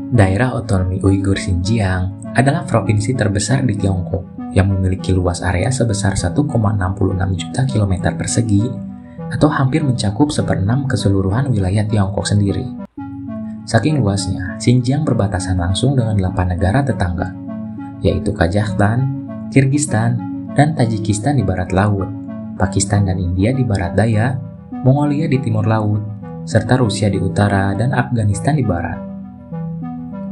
Daerah Otonomi Uighur Xinjiang adalah provinsi terbesar di Tiongkok yang memiliki luas area sebesar 1,66 juta kilometer persegi atau hampir mencakup seperenam keseluruhan wilayah Tiongkok sendiri. Saking luasnya, Xinjiang berbatasan langsung dengan 8 negara tetangga, yaitu Kazakhstan, Kirgistan, dan Tajikistan di barat laut, Pakistan dan India di barat daya, Mongolia di timur laut, serta Rusia di utara dan Afghanistan di barat.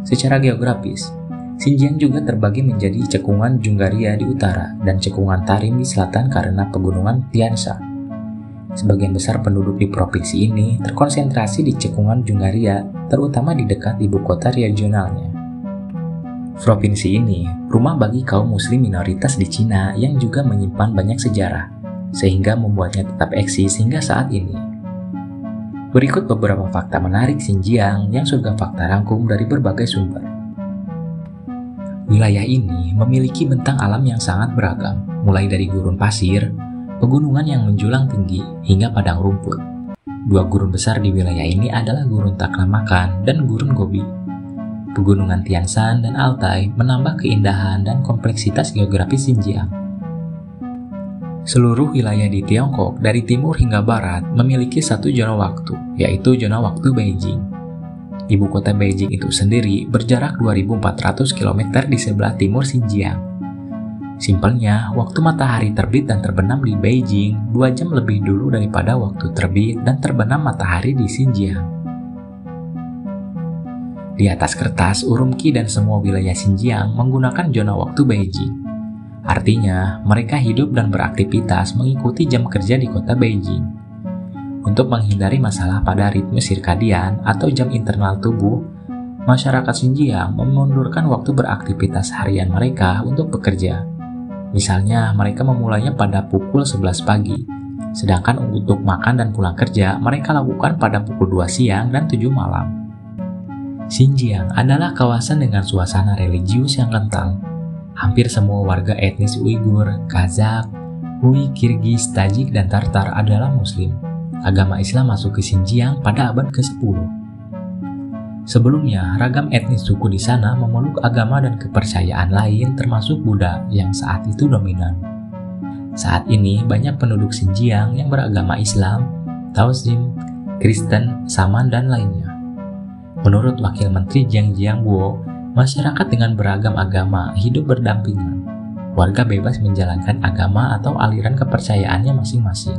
Secara geografis, Xinjiang juga terbagi menjadi cekungan Jungaria di utara dan cekungan Tarim di selatan karena pegunungan Tian Shan. Sebagian besar penduduk di provinsi ini terkonsentrasi di cekungan Jungaria, terutama di dekat ibu kota regionalnya. Provinsi ini rumah bagi kaum muslim minoritas di Cina yang juga menyimpan banyak sejarah, sehingga membuatnya tetap eksis hingga saat ini. Berikut beberapa fakta menarik Xinjiang yang sudah fakta rangkum dari berbagai sumber. Wilayah ini memiliki bentang alam yang sangat beragam, mulai dari gurun pasir, pegunungan yang menjulang tinggi, hingga padang rumput. Dua gurun besar di wilayah ini adalah Gurun Taklamakan dan Gurun Gobi. Pegunungan Tian Shan dan Altai menambah keindahan dan kompleksitas geografis Xinjiang. Seluruh wilayah di Tiongkok dari timur hingga barat memiliki satu zona waktu, yaitu zona waktu Beijing. Ibu kota Beijing itu sendiri berjarak 2.400 km di sebelah timur Xinjiang. Simpelnya, waktu matahari terbit dan terbenam di Beijing 2 jam lebih dulu daripada waktu terbit dan terbenam matahari di Xinjiang. Di atas kertas, Urumqi dan semua wilayah Xinjiang menggunakan zona waktu Beijing. Artinya, mereka hidup dan beraktivitas mengikuti jam kerja di kota Beijing. Untuk menghindari masalah pada ritme sirkadian atau jam internal tubuh, masyarakat Xinjiang memundurkan waktu beraktivitas harian mereka untuk bekerja. Misalnya, mereka memulainya pada pukul 11 pagi, sedangkan untuk makan dan pulang kerja mereka lakukan pada pukul 2 siang dan 7 malam. Xinjiang adalah kawasan dengan suasana religius yang kental. Hampir semua warga etnis Uighur, Kazakh, Hui, Kirgis, Tajik, dan Tartar adalah Muslim. Agama Islam masuk ke Xinjiang pada abad ke-10. Sebelumnya, ragam etnis suku di sana memeluk agama dan kepercayaan lain termasuk Buddha yang saat itu dominan. Saat ini, banyak penduduk Xinjiang yang beragama Islam, Taoism, Kristen, Saman, dan lainnya. Menurut Wakil Menteri Jiang Jiangguo, masyarakat dengan beragam agama hidup berdampingan. Warga bebas menjalankan agama atau aliran kepercayaannya masing-masing.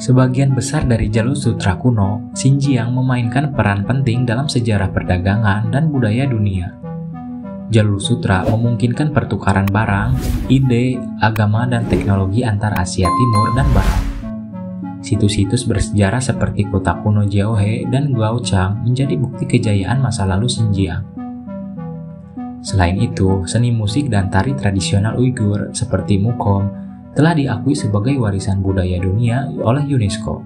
Sebagian besar dari jalur sutra kuno, Xinjiang memainkan peran penting dalam sejarah perdagangan dan budaya dunia. Jalur sutra memungkinkan pertukaran barang, ide, agama, dan teknologi antara Asia Timur dan Barat. Situs-situs bersejarah seperti kota kuno Jiaohe dan Guaochang menjadi bukti kejayaan masa lalu Xinjiang. Selain itu, seni musik dan tari tradisional Uighur seperti Mukom telah diakui sebagai warisan budaya dunia oleh UNESCO.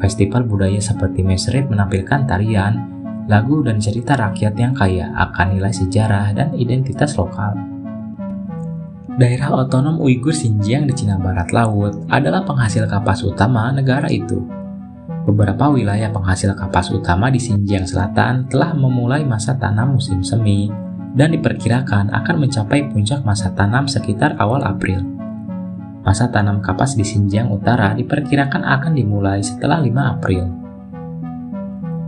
Festival budaya seperti Mesret menampilkan tarian, lagu, dan cerita rakyat yang kaya akan nilai sejarah dan identitas lokal. Daerah otonom Uighur Xinjiang di Cina Barat Laut adalah penghasil kapas utama negara itu. Beberapa wilayah penghasil kapas utama di Xinjiang Selatan telah memulai masa tanam musim semi dan diperkirakan akan mencapai puncak masa tanam sekitar awal April. Masa tanam kapas di Xinjiang Utara diperkirakan akan dimulai setelah 5 April.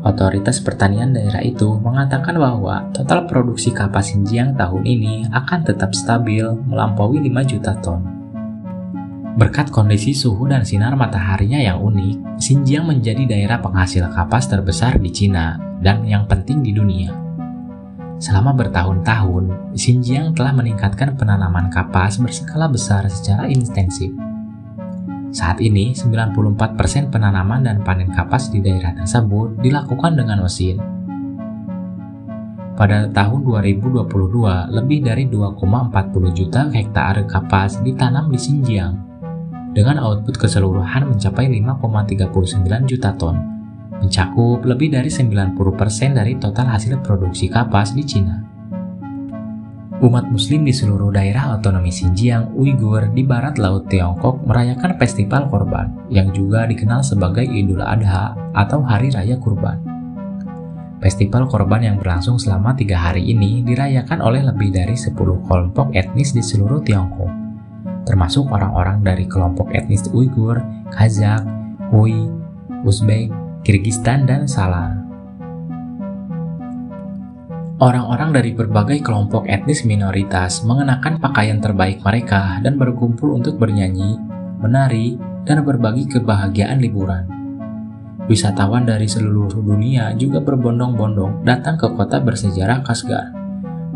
Otoritas pertanian daerah itu mengatakan bahwa total produksi kapas Xinjiang tahun ini akan tetap stabil melampaui 5 juta ton. Berkat kondisi suhu dan sinar mataharinya yang unik, Xinjiang menjadi daerah penghasil kapas terbesar di Cina dan yang penting di dunia. Selama bertahun-tahun, Xinjiang telah meningkatkan penanaman kapas berskala besar secara intensif. Saat ini, 94% penanaman dan panen kapas di daerah tersebut dilakukan dengan mesin. Pada tahun 2022, lebih dari 2,40 juta hektar kapas ditanam di Xinjiang, dengan output keseluruhan mencapai 5,39 juta ton. Mencakup lebih dari 90% dari total hasil produksi kapas di Cina. Umat muslim di seluruh daerah otonomi Xinjiang Uighur di barat laut Tiongkok merayakan festival Korban yang juga dikenal sebagai Idul Adha atau Hari Raya Kurban. Festival Korban yang berlangsung selama 3 hari ini dirayakan oleh lebih dari 10 kelompok etnis di seluruh Tiongkok, termasuk orang-orang dari kelompok etnis Uighur, Kazakh, Hui, Uzbek, Kirgistan, dan Salar. Orang-orang dari berbagai kelompok etnis minoritas mengenakan pakaian terbaik mereka dan berkumpul untuk bernyanyi, menari, dan berbagi kebahagiaan liburan. Wisatawan dari seluruh dunia juga berbondong-bondong datang ke kota bersejarah Kashgar,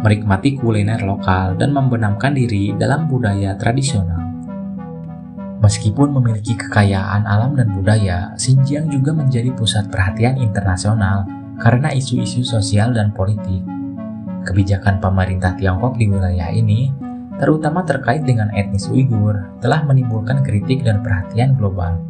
menikmati kuliner lokal dan membenamkan diri dalam budaya tradisional. Meskipun memiliki kekayaan alam dan budaya, Xinjiang juga menjadi pusat perhatian internasional karena isu-isu sosial dan politik. Kebijakan pemerintah Tiongkok di wilayah ini, terutama terkait dengan etnis Uighur, telah menimbulkan kritik dan perhatian global.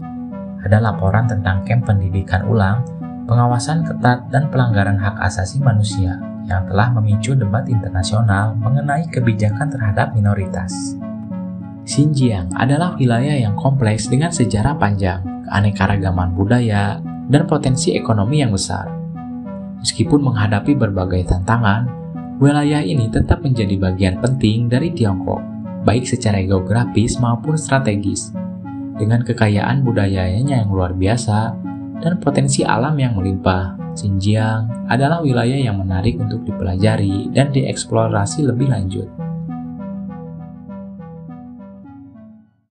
Ada laporan tentang kamp pendidikan ulang, pengawasan ketat, dan pelanggaran hak asasi manusia yang telah memicu debat internasional mengenai kebijakan terhadap minoritas. Xinjiang adalah wilayah yang kompleks dengan sejarah panjang, keanekaragaman budaya, dan potensi ekonomi yang besar. Meskipun menghadapi berbagai tantangan, wilayah ini tetap menjadi bagian penting dari Tiongkok, baik secara geografis maupun strategis. Dengan kekayaan budayanya yang luar biasa dan potensi alam yang melimpah, Xinjiang adalah wilayah yang menarik untuk dipelajari dan dieksplorasi lebih lanjut.